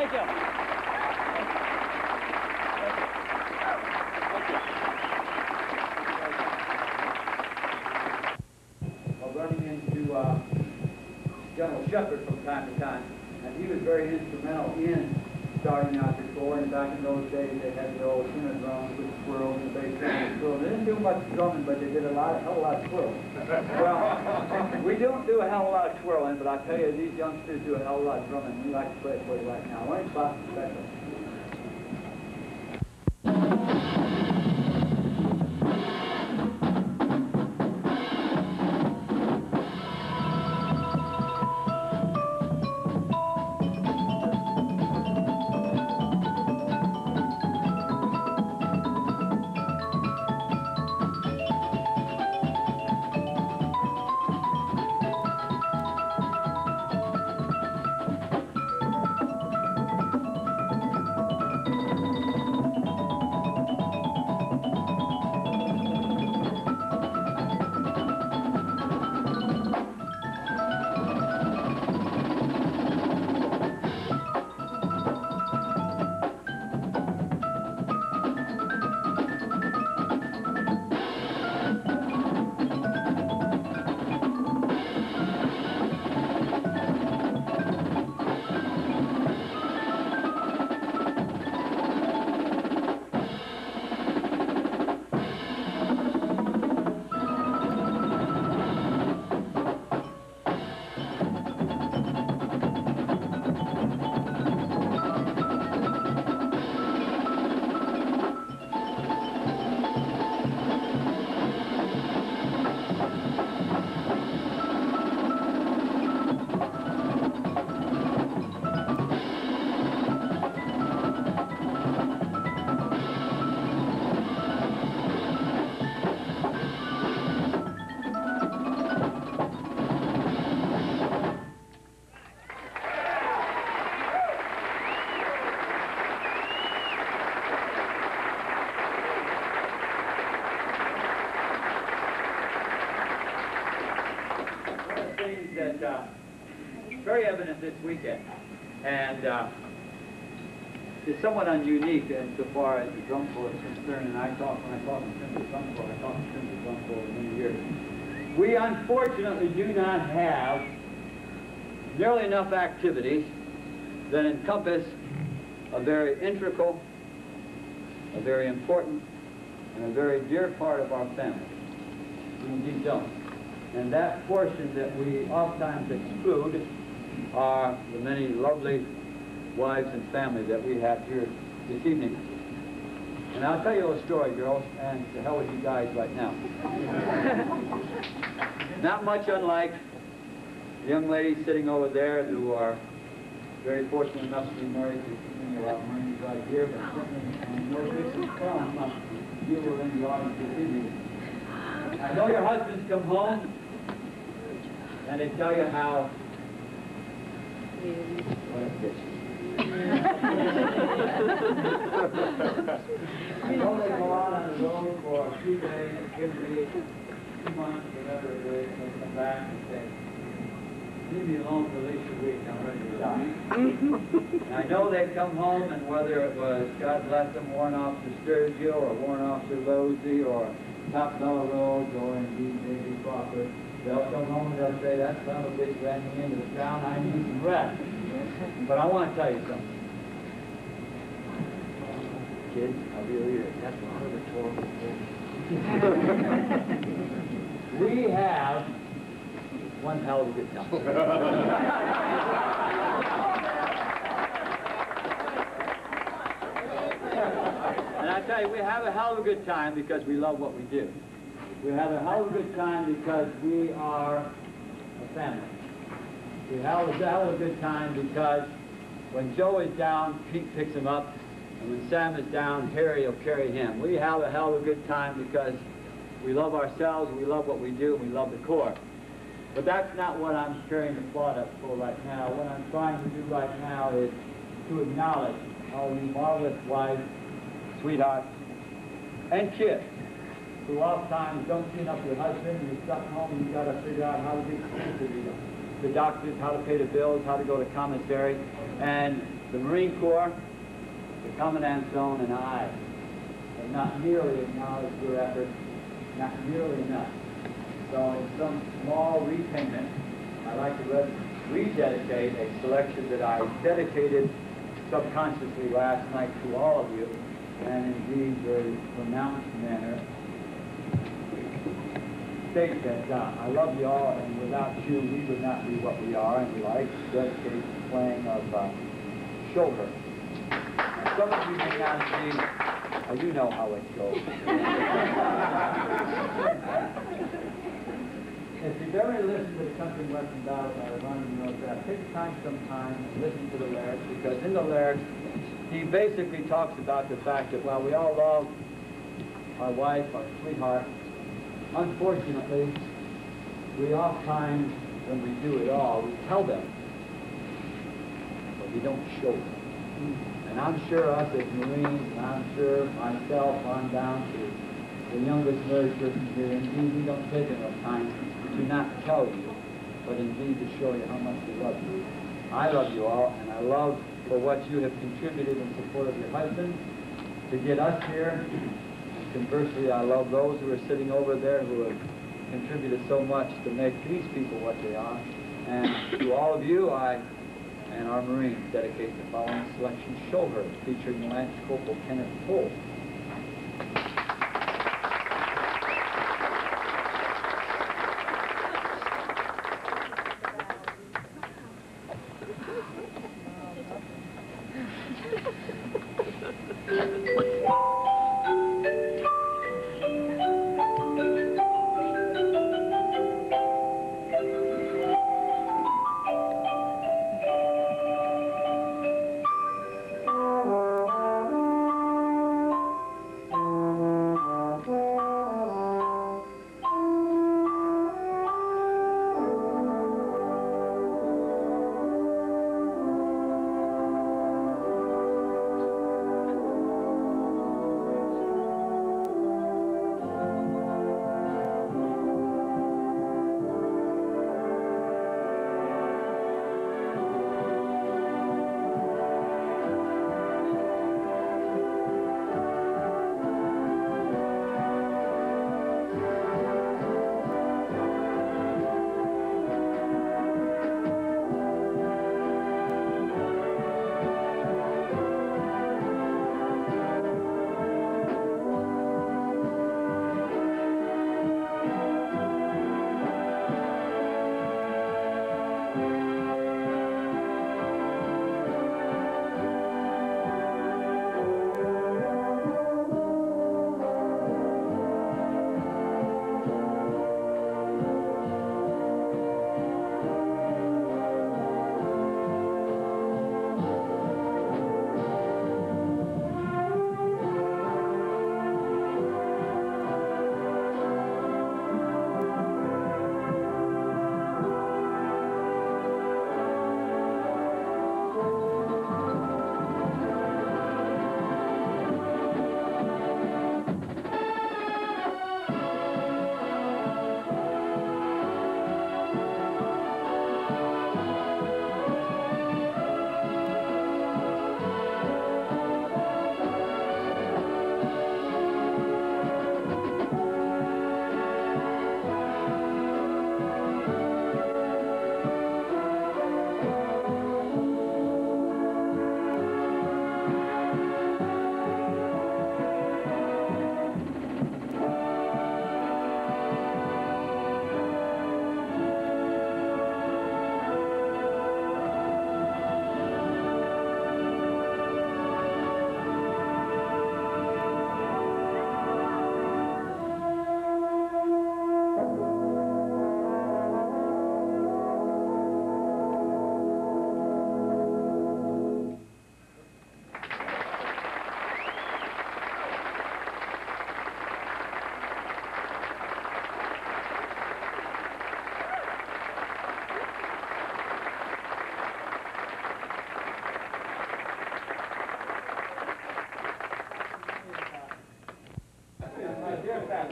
Thank you. Well, running into General Shepard from time to time, and he was very instrumental in starting out the Corps. And back in those days, they had the old tuna drums with squirrels and the bass band squirrels. They didn't do much drumming, but they did a hell of a lot of swirling. Well, we don't do a hell of a lot of swirling, but I tell you, these youngsters do a hell of a lot of drumming. We like to play it for you right now. Why don't you stop and special? Very evident this weekend, and it's somewhat unique insofar as the drum corps is concerned. And when I talk in terms of drum corps, I talk in terms of drum corps for many years. We unfortunately do not have nearly enough activities that encompass a very integral, a very important, and a very dear part of our family. We indeed don't. And that portion that we oftentimes exclude are the many lovely wives and family that we have here this evening. And I'll tell you a little story, girls, and to hell with you guys right now. Not much unlike the young ladies sitting over there who are very fortunate enough to be married to many of our Marines right here, but certainly no distance from you were in the audience this evening. I know your husbands come home and they tell you how what a bitch. I know they go out on the road for a few days, 2 months, whatever it is, and they come back and say, leave me alone for at least a week, I'm ready to die. And I know they come home, and whether it was, God bless them, Warrant Officer Sturgill or Warrant Officer Losey or Top Mellow Rhodes or indeed Davy Crawford, they'll come home and they'll say, that son of a bitch ran me into the town, I need some rest. But I want to tell you something. Kids, I'll be here. That's one of the total. We have one hell of a good time. And I tell you, we have a hell of a good time because we love what we do. We have a hell of a good time because we are a family. We have a hell of a good time because when Joe is down, Pete picks him up, and when Sam is down, Harry will carry him. We have a hell of a good time because we love ourselves, we love what we do, and we love the Corps. But that's not what I'm carrying the plot up for right now. What I'm trying to do right now is to acknowledge all you marvelous wives, sweethearts, and kids who oftentimes don't clean up your husband, and you're stuck home and you've got to figure out how to be exclusive to them. the doctors, how to pay the bills, how to go to commissary, and the Marine Corps, the Commandant Zone, and I have not nearly acknowledged your efforts, not nearly enough. So in some small repayment, I'd like to rededicate a selection that I dedicated subconsciously last night to all of you, and indeed very pronounced manner, state that I love you all, and without you, we would not be what we are, and we like to dedicate the playing of shoulder. Some of you may not be, you know how it goes. If you've ever listened to the Country and Western Ballads I was on, you know that. Take time sometime and listen to the lyrics, because in the lyrics, he basically talks about the fact that while we all love our wife, our sweetheart, unfortunately, we oftentimes, when we do it all, we tell them, but we don't show them. And I'm sure us as Marines, and I'm sure myself on down to the youngest married person here, indeed, we don't take enough time to not tell you, but indeed to show you how much we love you. I love you all, and I love for what you have contributed in support of your husband to get us here. Conversely, I love those who are sitting over there who have contributed so much to make these people what they are. And to all of you, I and our Marines dedicate the following selection, Show Her, featuring Lance Corporal Kenneth Pohl.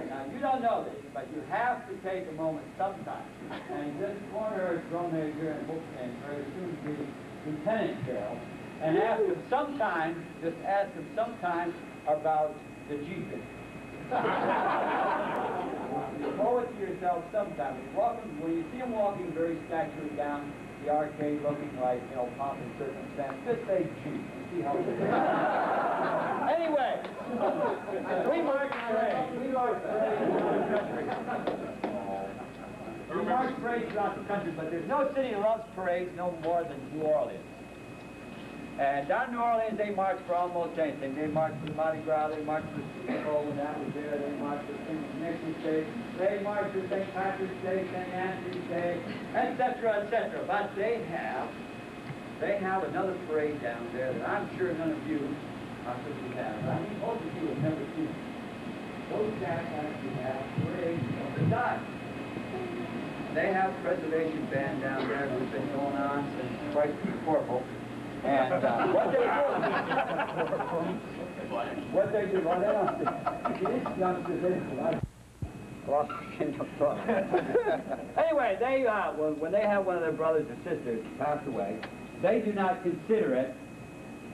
Now, you don't know this, but you have to take a moment sometime and this corner drum major and very soon to be lieutenant Carroll, and ask him sometime, just ask him sometime about the Jeepers. You owe it to yourself sometime. When you see him walking very statured down the arcade looking like, you know, pomp and circumstance, just say Jeep and see how it is. Anyway, we march parades. We march parades throughout the country, but there's no city that loves parades no more than New Orleans. And down in New Orleans, they march for almost anything. They march for Mardi Gras, they march for Super Bowl when that was there, they march for St. Nicholas Day, they march for St. Patrick's Day, St. Anthony's Day, etc., etc. But they have another parade down there that I'm sure none of you possibly have. I mean, most of you have never seen it. Those guys actually have parades of the time. They have a preservation band down there who's been going on since Christ the Corporal. And what they do, well, they don't, these youngsters, they lost of thought. Anyway, they, when they have one of their brothers or sisters pass away, they do not consider it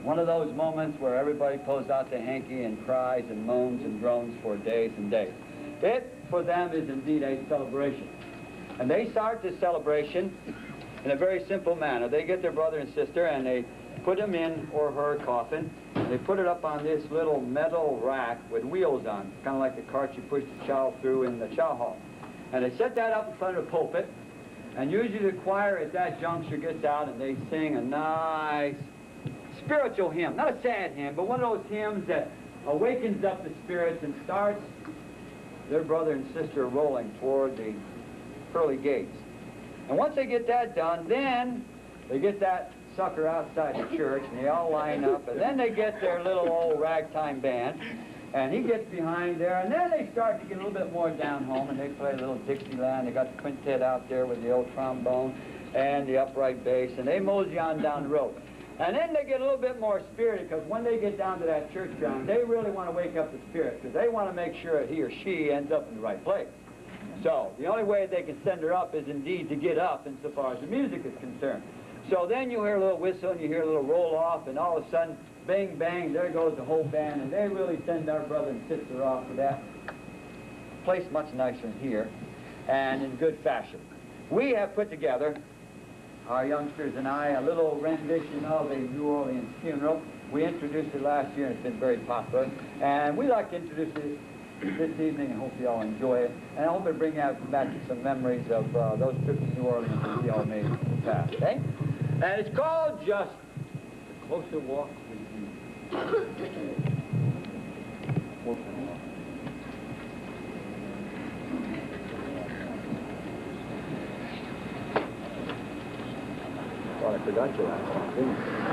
one of those moments where everybody pulls out the hanky and cries and moans and groans for days and days. It, for them, is indeed a celebration. And they start this celebration in a very simple manner. They get their brother and sister and they put him in or her coffin. And they put it up on this little metal rack with wheels on, kind of like the cart you push the child through in the chow hall. And they set that up in front of the pulpit. And usually the choir at that juncture gets out and they sing a nice spiritual hymn. Not a sad hymn, but one of those hymns that awakens up the spirits and starts their brother and sister rolling toward the pearly gates. And once they get that done, then they get that sucker outside the church, and they all line up, and then they get their little old ragtime band, and he gets behind there, and then they start to get a little bit more down home, and they play a little Dixieland. They got the quintet out there with the old trombone and the upright bass, and they mosey on down the road. And then they get a little bit more spirited, because when they get down to that church ground, they really want to wake up the spirit, because they want to make sure that he or she ends up in the right place. So the only way they can send her up is indeed to get up insofar as the music is concerned. So then you hear a little whistle and you hear a little roll off, and all of a sudden, bang, bang, there goes the whole band, and they really send our brother and sister off to that place much nicer than here, and in good fashion. We have put together, our youngsters and I, a little rendition of a New Orleans funeral. We introduced it last year and it's been very popular, and we'd like to introduce it this evening, and hope you all enjoy it. And I hope it brings back some memories of those trips to New Orleans that we all made in the past, okay? And it's called just The Closer Walk with You. Well, I forgot you last time, didn't I?